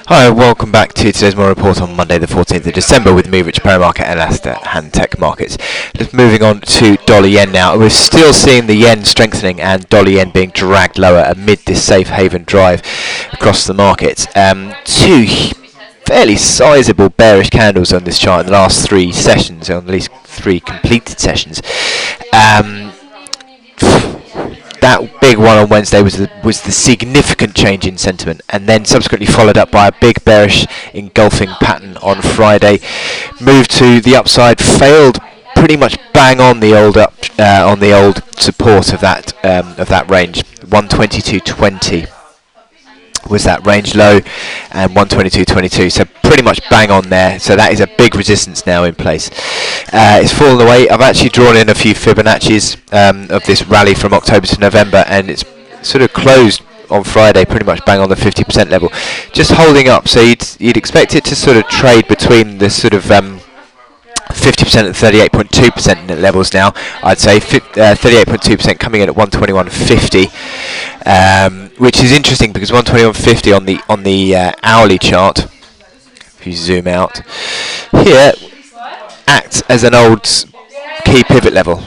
Hi, welcome back to today's morning report on Monday the 14th of December with me, Rich Paramarket and Asta Hand Tech Markets. Just moving on to dollar yen now. We're still seeing the yen strengthening and dollar yen being dragged lower amid this safe haven drive across the markets. Two fairly sizable bearish candles on this chart in the last three sessions, or at least three completed sessions. That big one on Wednesday was the significant change in sentiment, and then subsequently followed up by a big bearish engulfing pattern on Friday. Moved to the upside, failed pretty much bang on the old support of that range. 122.20 was that range low, and 122.22, so pretty much bang on there. So that is a big resistance now in place. It's fallen away. I've actually drawn in a few Fibonacci's of this rally from October to November, and it's sort of closed on Friday pretty much bang on the 50% level, just holding up. So you'd expect it to sort of trade between the sort of 50% and 38.2% levels now. I'd say 38.2% coming in at 121.50, which is interesting because 121.50 on the hourly chart, if you zoom out here, acts as an old key pivot level.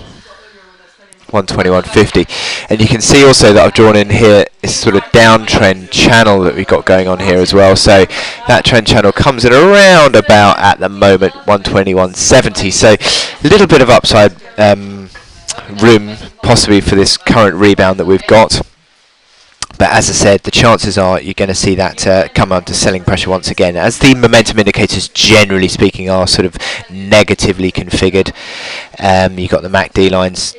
121.50, and you can see also that I've drawn in here this sort of downtrend channel that we've got going on here as well. So that trend channel comes in around about at the moment 121.70. So a little bit of upside room possibly for this current rebound that we've got. But as I said, the chances are you're going to see that come under selling pressure once again, as the momentum indicators, generally speaking, are sort of negatively configured. You've got the MACD lines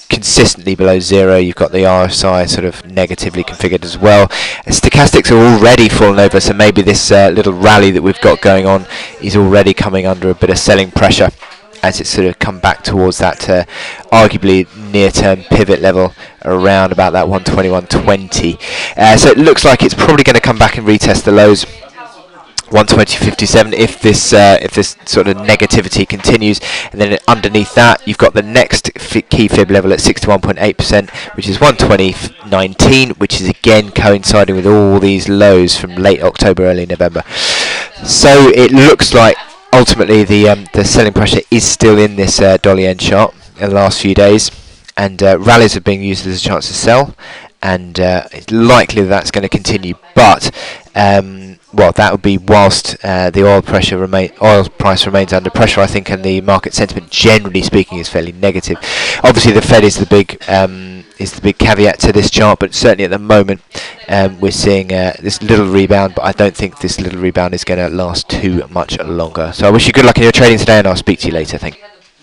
consistently below zero. You've got the RSI sort of negatively configured as well. Stochastics are already fallen over, so maybe this little rally that we've got going on is already coming under a bit of selling pressure as it's sort of come back towards that arguably near-term pivot level around about that 121.20. So it looks like it's probably going to come back and retest the lows 120.57 if this sort of negativity continues, and then underneath that you've got the next key fib level at 61.8%, which is 120.19, which is again coinciding with all these lows from late October, early November. So it looks like ultimately the selling pressure is still in this dollar yen chart in the last few days, and rallies are being used as a chance to sell, and it's likely that's going to continue. But well, that would be whilst the oil price remains under pressure, I think, and the market sentiment, generally speaking, is fairly negative. Obviously, the Fed is the big caveat to this chart, but certainly at the moment we're seeing this little rebound. But I don't think this little rebound is going to last too much longer. So I wish you good luck in your trading today, and I'll speak to you later. Thank you.